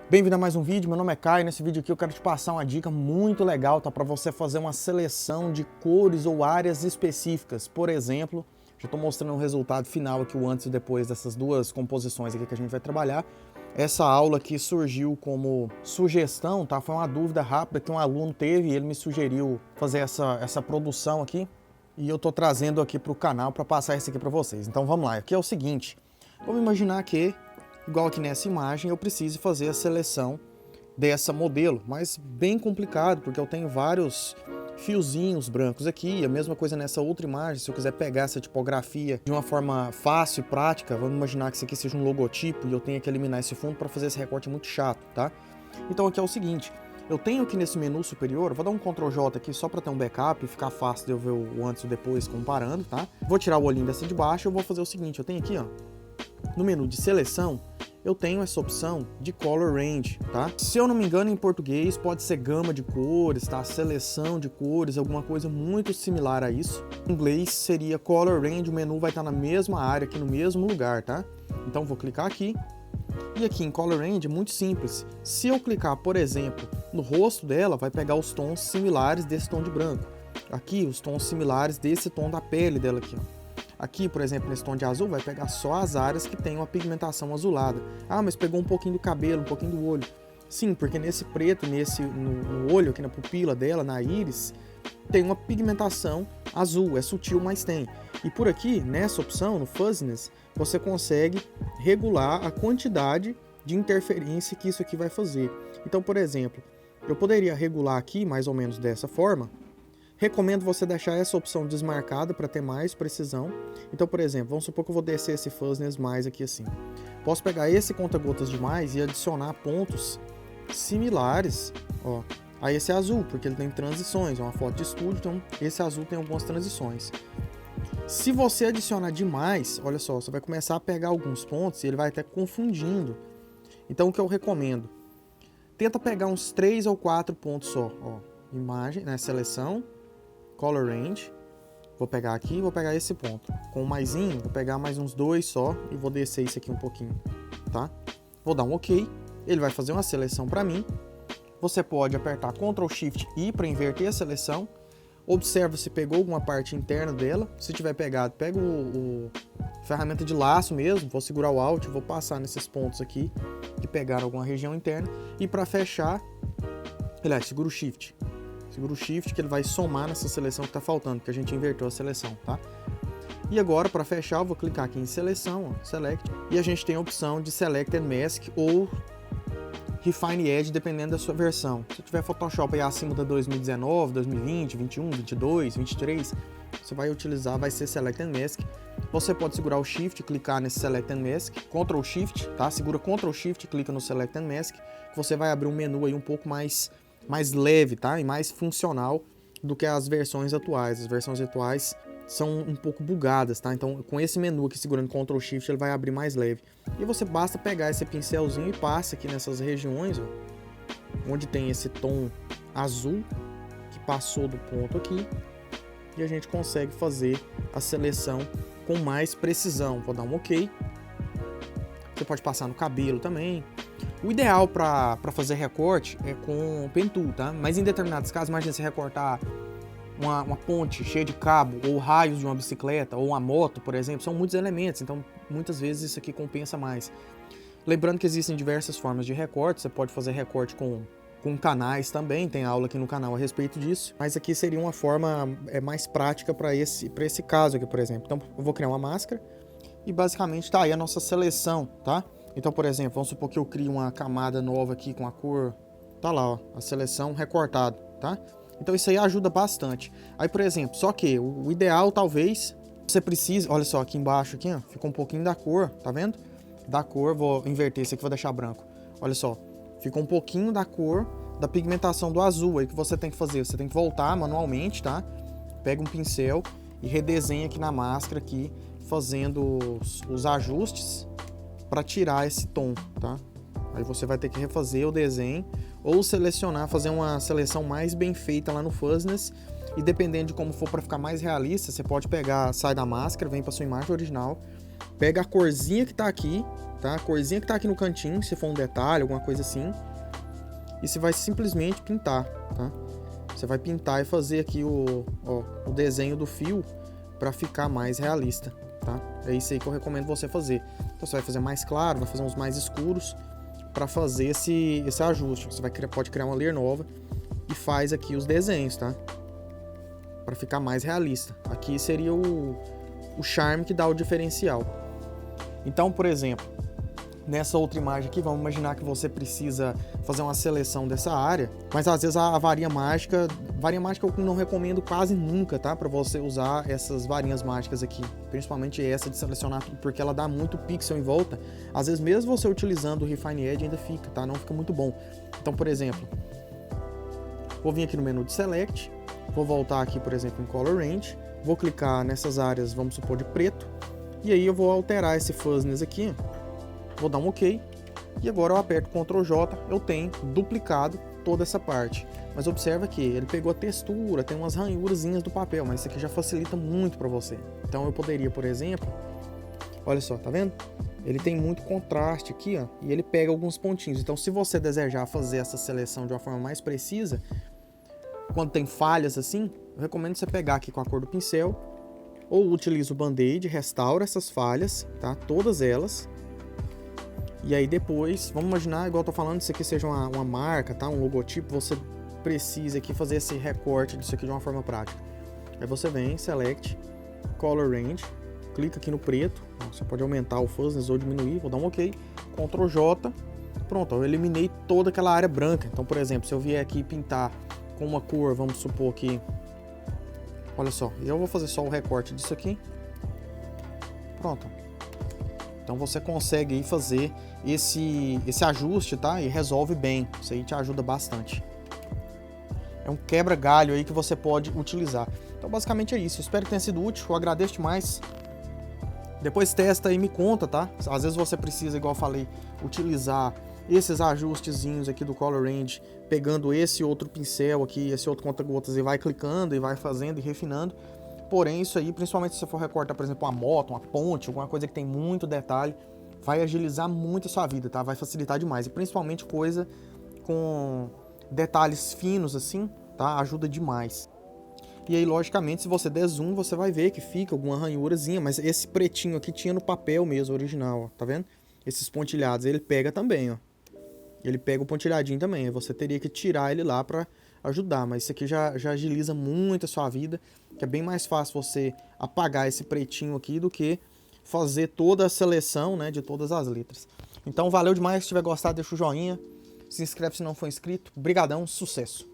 Bem-vindo a mais um vídeo, meu nome é Caio. Nesse vídeo aqui eu quero te passar uma dica muito legal, tá? Para você fazer uma seleção de cores ou áreas específicas. Por exemplo, já estou mostrando o resultado final aqui, o antes e depois dessas duas composições aqui que a gente vai trabalhar. Essa aula aqui surgiu como sugestão, tá? Foi uma dúvida rápida que um aluno teve e ele me sugeriu fazer essa produção aqui. E eu tô trazendo aqui para o canal para passar isso aqui para vocês. Então vamos lá, aqui é o seguinte, vamos imaginar que igual aqui nessa imagem, eu preciso fazer a seleção dessa modelo, mas bem complicado, porque eu tenho vários fiozinhos brancos aqui, a mesma coisa nessa outra imagem. Se eu quiser pegar essa tipografia de uma forma fácil e prática, vamos imaginar que isso aqui seja um logotipo e eu tenho que eliminar esse fundo para fazer esse recorte muito chato, tá? Então aqui é o seguinte, eu tenho aqui nesse menu superior, vou dar um Ctrl J aqui só para ter um backup e ficar fácil de eu ver o antes e o depois comparando, tá? Vou tirar o olhinho dessa de baixo, eu vou fazer o seguinte, eu tenho aqui, ó, no menu de seleção, eu tenho essa opção de Color Range, tá? Se eu não me engano, em português pode ser gama de cores, tá? Seleção de cores, alguma coisa muito similar a isso. Em inglês seria Color Range, o menu vai estar na mesma área, aqui no mesmo lugar, tá? Então vou clicar aqui. E aqui em Color Range é muito simples. Se eu clicar, por exemplo, no rosto dela, vai pegar os tons similares desse tom de branco. Aqui, os tons similares desse tom da pele dela aqui, ó. Aqui, por exemplo, nesse tom de azul, vai pegar só as áreas que tem uma pigmentação azulada. Ah, mas pegou um pouquinho do cabelo, um pouquinho do olho. Sim, porque nesse preto, no olho, aqui na pupila dela, na íris, tem uma pigmentação azul, é sutil, mas tem. E por aqui, nessa opção, no Fuzziness, você consegue regular a quantidade de interferência que isso aqui vai fazer. Então, por exemplo, eu poderia regular aqui, mais ou menos dessa forma. Recomendo você deixar essa opção desmarcada para ter mais precisão. Então, por exemplo, vamos supor que eu vou descer esse Fuzziness mais aqui assim. Posso pegar esse conta-gotas de mais e adicionar pontos similares, ó, a esse azul, porque ele tem transições, é uma foto de estúdio, então esse azul tem algumas transições. Se você adicionar demais, olha só, você vai começar a pegar alguns pontos e ele vai até confundindo. Então, o que eu recomendo? Tenta pegar uns 3 ou 4 pontos só, ó. Imagem, né, seleção. Color Range, vou pegar aqui, vou pegar esse ponto. Com o maisinho, vou pegar mais uns 2 só e vou descer isso aqui um pouquinho, tá? Vou dar um OK, ele vai fazer uma seleção para mim. Você pode apertar Ctrl Shift I para inverter a seleção. Observa se pegou alguma parte interna dela. Se tiver pegado, pega a ferramenta de laço mesmo, vou segurar o Alt, vou passar nesses pontos aqui que pegaram alguma região interna. E para fechar, aliás, segura o Shift. Segura o Shift que ele vai somar nessa seleção que está faltando, porque a gente inverteu a seleção, tá? E agora, para fechar, eu vou clicar aqui em Seleção, ó, Select, e a gente tem a opção de Select and Mask ou Refine Edge, dependendo da sua versão. Se tiver Photoshop aí acima da 2019, 2020, 21, 22, 23, você vai utilizar, vai ser Select and Mask. Você pode segurar o Shift, clicar nesse Select and Mask, Ctrl Shift, tá? Segura Ctrl Shift, clica no Select and Mask, que você vai abrir um menu aí um pouco mais leve, tá? E mais funcional do que as versões atuais. As versões atuais são um pouco bugadas, tá? Então, com esse menu aqui segurando Ctrl Shift, ele vai abrir mais leve. E você basta pegar esse pincelzinho e passa aqui nessas regiões, ó, onde tem esse tom azul que passou do ponto aqui, e a gente consegue fazer a seleção com mais precisão. Vou dar um OK. Você pode passar no cabelo também. O ideal para fazer recorte é com o Pen Tool, tá? Mas em determinados casos, imagina você recortar uma ponte cheia de cabo, ou raios de uma bicicleta, ou uma moto, por exemplo, são muitos elementos, então muitas vezes isso aqui compensa mais. Lembrando que existem diversas formas de recorte, você pode fazer recorte com canais também, tem aula aqui no canal a respeito disso, mas aqui seria uma forma mais prática para esse caso aqui, por exemplo. Então eu vou criar uma máscara e basicamente tá aí a nossa seleção, tá? Então, por exemplo, vamos supor que eu crio uma camada nova aqui com a cor, tá lá, ó, a seleção recortado, tá? Então isso aí ajuda bastante. Aí, por exemplo, só que o ideal talvez você precise, olha só, aqui embaixo aqui, ó, ficou um pouquinho da cor, tá vendo? Da cor, vou inverter esse aqui, vou deixar branco. Olha só, ficou um pouquinho da cor da pigmentação do azul. Aí o que você tem que fazer? Você tem que voltar manualmente, tá? Pega um pincel e redesenha aqui na máscara aqui, fazendo os ajustes para tirar esse tom, tá? Aí você vai ter que refazer o desenho ou selecionar, fazer uma seleção mais bem feita lá no Fuzziness. E dependendo de como for para ficar mais realista, você pode pegar, sai da máscara, vem para sua imagem original, pega a corzinha que tá aqui, tá? A corzinha que tá aqui no cantinho, se for um detalhe, alguma coisa assim. E você vai simplesmente pintar, tá? Você vai pintar e fazer aqui o desenho do fio para ficar mais realista, tá? É isso aí que eu recomendo você fazer. Então você vai fazer mais claro, vai fazer uns mais escuros para fazer esse ajuste. Você pode criar uma layer nova e faz aqui os desenhos, tá? Para ficar mais realista. Aqui seria o charme que dá o diferencial. Então, por exemplo, nessa outra imagem aqui, vamos imaginar que você precisa fazer uma seleção dessa área, mas às vezes a varinha mágica eu não recomendo quase nunca, tá? Para você usar essas varinhas mágicas aqui, principalmente essa de selecionar tudo, porque ela dá muito pixel em volta. Às vezes mesmo você utilizando o Refine Edge ainda fica, tá? Não fica muito bom. Então, por exemplo, vou vir aqui no menu de Select, vou voltar aqui, por exemplo, em Color Range, vou clicar nessas áreas, vamos supor, de preto, e aí eu vou alterar esse fuzziness aqui, vou dar um OK, e agora eu aperto Ctrl J, eu tenho duplicado toda essa parte. Mas observa que ele pegou a textura, tem umas ranhurazinhas do papel, mas isso aqui já facilita muito para você. Então eu poderia, por exemplo, olha só, tá vendo? Ele tem muito contraste aqui, ó, e ele pega alguns pontinhos. Então se você desejar fazer essa seleção de uma forma mais precisa, quando tem falhas assim, eu recomendo você pegar aqui com a cor do pincel, ou utiliza o Band-Aid, restaura essas falhas, tá? Todas elas. E aí depois, vamos imaginar, igual eu tô falando, isso aqui seja uma marca, tá? Um logotipo, você precisa aqui fazer esse recorte disso aqui de uma forma prática. Aí você vem, Select, Color Range, clica aqui no preto, você pode aumentar o fuzziness ou diminuir, vou dar um OK, Ctrl J, pronto, eu eliminei toda aquela área branca. Então, por exemplo, se eu vier aqui pintar com uma cor, vamos supor que, olha só, eu vou fazer só o recorte disso aqui, pronto. Então você consegue aí fazer esse ajuste, tá? E resolve bem, isso aí te ajuda bastante. É um quebra-galho aí que você pode utilizar. Então basicamente é isso, eu espero que tenha sido útil, eu agradeço demais. Depois testa e me conta, tá? Às vezes você precisa, igual eu falei, utilizar esses ajustezinhos aqui do Color Range, pegando esse outro pincel aqui, esse outro conta-gotas e vai clicando e vai fazendo e refinando. Porém, isso aí, principalmente se você for recortar, por exemplo, uma moto, uma ponte, alguma coisa que tem muito detalhe, vai agilizar muito a sua vida, tá? Vai facilitar demais. E principalmente coisa com detalhes finos assim, tá? Ajuda demais. E aí, logicamente, se você der zoom, você vai ver que fica alguma ranhurazinha, mas esse pretinho aqui tinha no papel mesmo, original, ó, tá vendo? Esses pontilhados, ele pega também, ó. Ele pega o pontilhadinho também, aí você teria que tirar ele lá pra ajudar, mas isso aqui já agiliza muito a sua vida, que é bem mais fácil você apagar esse pretinho aqui do que fazer toda a seleção, né, de todas as letras. Então valeu demais, se tiver gostado deixa o joinha, se inscreve se não for inscrito, brigadão, sucesso!